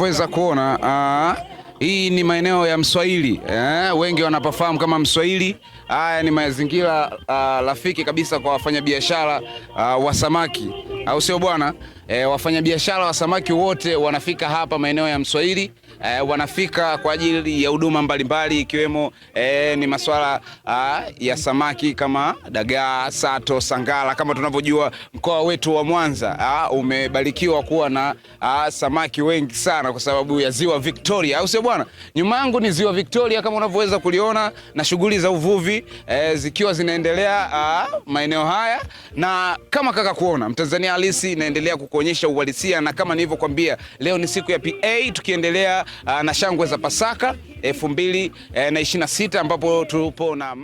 Weza kuona hii ni maeneo ya Mswahili, wengi wanapafahamu kama Mswahili. Haya ni mazingira rafiki kabisa kwa wafanyabiashara wa samaki, au sio bwana? Wafanyabiashara wa samaki wote wanafika hapa maeneo ya Mswahili. Wanafika kwa ajili ya huduma mbalimbali ikiwemo ni masuala ya samaki kama dagaa, sato, sangala. Kama tunavyojua mkoa wetu wa Mwanza umebarikiwa kuwa na samaki wengi sana kwa sababu ya ziwa Victoria, au sio bwana? Nyuma yangu ni ziwa Victoria kama unavyoweza kuliona, na shughuli za uvuvi zikiwa zinaendelea maeneo haya, na kama kaka kuona Mtanzania halisi inaendelea kukuonyesha uhalisia. Na kama nilivyokuambia, leo ni siku ya PA, tukiendelea na shangwe za Pasaka 2026 ambapo tupo na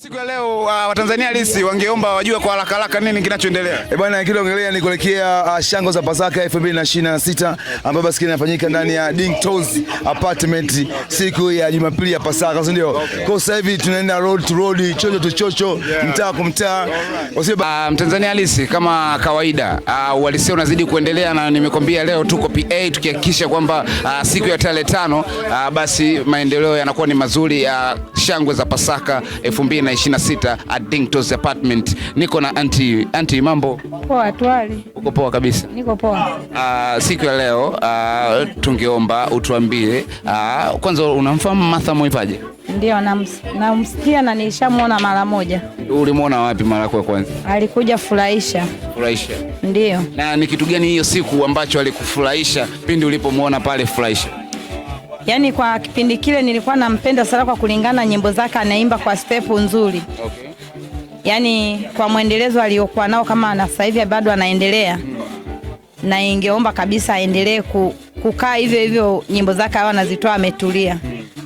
siku ya leo. Watanzania halisi wangeomba wajue kwa haraka haraka nini kinachoendelea. Bwana, kinachoendelea ni kuelekea shangwe za Pasaka 2026 ambapo basi kinafanyika ndani ya Dinktos Apartment siku ya Jumapili ya Pasaka, si ndio? Kwa sasa hivi tunaenda road to road, chocho to chocho, mtaa kwa mtaa. Mtanzania halisi kama kawaida, uhalisia unazidi kuendelea, na nimekwambia leo tuko PA tukihakikisha kwamba siku ya tarehe 5 basi maendeleo yanakuwa ni mazuri ya shangwe za Pasaka 2026 at Dinktos Apartment. Niko na anti, mambo poa? Twali. Uko poa kabisa? Niko poa. Siku ya leo tungeomba utuambie kwanza, unamfahamu Martha Mwaipaja? Ndio, namsikia na nilishamuona mara moja. Ulimuona wapi mara yako ya kwanza? Alikuja Furahisha. Furahisha? Ndio. Na ni kitu gani hiyo siku ambacho alikufurahisha pindi ulipomuona pale Furahisha? Yaani kwa kipindi kile nilikuwa nampenda sana kwa kulingana nyimbo zake, anaimba kwa step nzuri. Okay. Yaani kwa mwendelezo aliokuwa nao kama na sasa hivi bado anaendelea. Na ingeomba kabisa aendelee kukaa hivyo hivyo, nyimbo zake hawa anazitoa ametulia.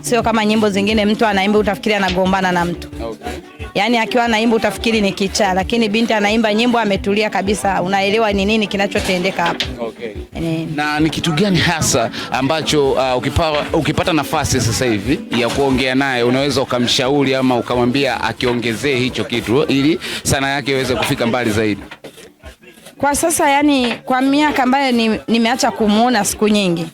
Sio kama nyimbo zingine mtu anaimba utafikiri anagombana na mtu. Okay. Yaani akiwa anaimba utafikiri ni kichaa, lakini binti anaimba nyimbo ametulia kabisa, unaelewa ni nini kinachotendeka hapa. Okay. Na ni kitu gani hasa ambacho ukipata nafasi sasa hivi ya kuongea naye unaweza ukamshauri ama ukamwambia akiongezee hicho kitu ili sana yake iweze kufika mbali zaidi? Kwa sasa yani kwa miaka ambayo nimeacha kumuona siku nyingi,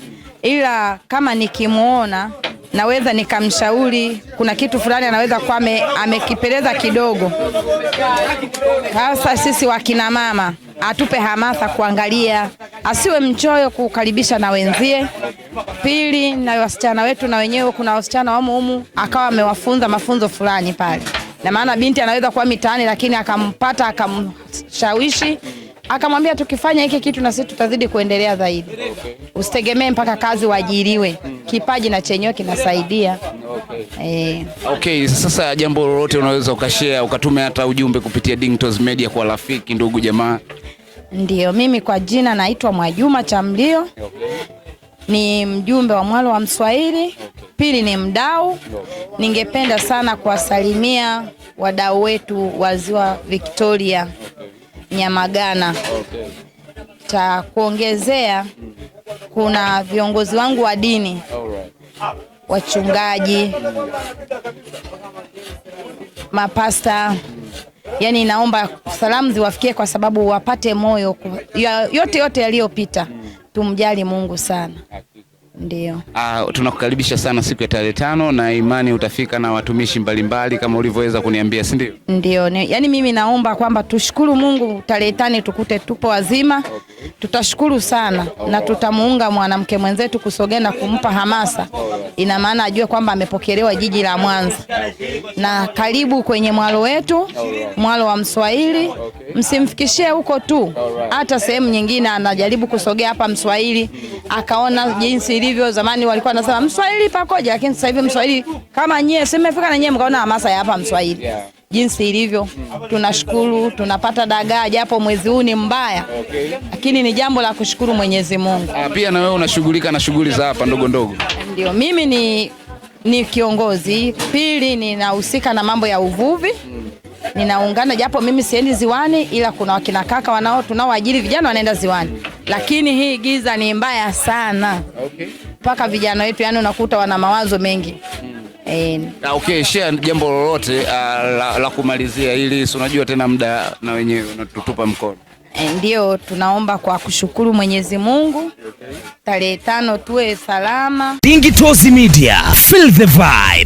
ila kama nikimuona naweza nikamshauri kuna kitu fulani anaweza kuwa amekipeleza kidogo. Hasa sisi wakina mama atupe hamasa kuangalia, asiwe mchoyo kukaribisha na wenzie. Pili, na wasichana wetu na wenyewe, kuna wasichana wamo humu akawa amewafunza mafunzo fulani pale, na maana binti anaweza kuwa mitaani lakini akampata akamshawishi akamwambia tukifanya hiki kitu na sisi tutazidi kuendelea zaidi. Okay. Usitegemee mpaka kazi waajiriwe. Kipaji na chenyewe kinasaidia. Okay. Okay, sasa jambo lolote unaweza ukashare, ukatume hata ujumbe kupitia Dinktos Media kwa rafiki, ndugu, jamaa? Ndio, mimi kwa jina naitwa Mwajuma Chamlio. Okay. Ni mjumbe wa Mwalo wa Mswahili. Okay. Pili ni mdau. Okay. Ningependa sana kuwasalimia wadau wetu wa Ziwa Victoria. Nyamagana. Okay. Cha kuongezea, kuna viongozi wangu wa dini. Alright. Wachungaji, mapasta. Yani naomba salamu ziwafikie kwa sababu wapate moyo yote yaliyopita. Tumjali Mungu sana. Ndio. Tunakukaribisha sana siku ya tarehe 5 na imani utafika na watumishi mbalimbali kama ulivyoweza kuniambia, si ndio? Ndio. Yaani mimi naomba kwamba tushukuru Mungu tarehe 5 tukute tupo wazima. Okay. Tutashukuru sana. Na tutamuunga mwanamke mwenzetu kusogea na kumpa hamasa. Ina maana ajue kwamba amepokelewa jiji la Mwanza. Na karibu kwenye mwalo wetu, Mwalo wa Mswahili. Msimfikishie huko tu, hata sehemu nyingine anajaribu kusogea hapa Mswahili akaona jinsi ilivyo. Zamani walikuwa wanasema Mswahili pakoje, lakini sasa hivi Mswahili kama nyie simefika na nyie mkaona hamasa ya hapa Mswahili. Jinsi ilivyo. Tunashukuru, tunapata dagaa japo mwezi huu ni mbaya. Okay. Lakini ni jambo la kushukuru Mwenyezi Mungu. Pia na wewe unashughulika na shughuli za hapa ndogo ndogo? Ndio, mimi ni kiongozi. Pili, ninahusika na mambo ya uvuvi. Ninaungana japo mimi siendi ziwani, ila kuna wakina kaka tunaoajiri vijana wanaenda ziwani. Lakini hii giza ni mbaya sana. Okay. Paka vijana wetu yani unakuta wana mawazo mengi. Okay, share jambo lolote la kumalizia ili unajua tena muda na wenyewe unatutupa mkono. Ndio tunaomba kwa kushukuru Mwenyezi Mungu. Tarehe 5 tuwe salama. Dingi Tozi Media, feel the vibe.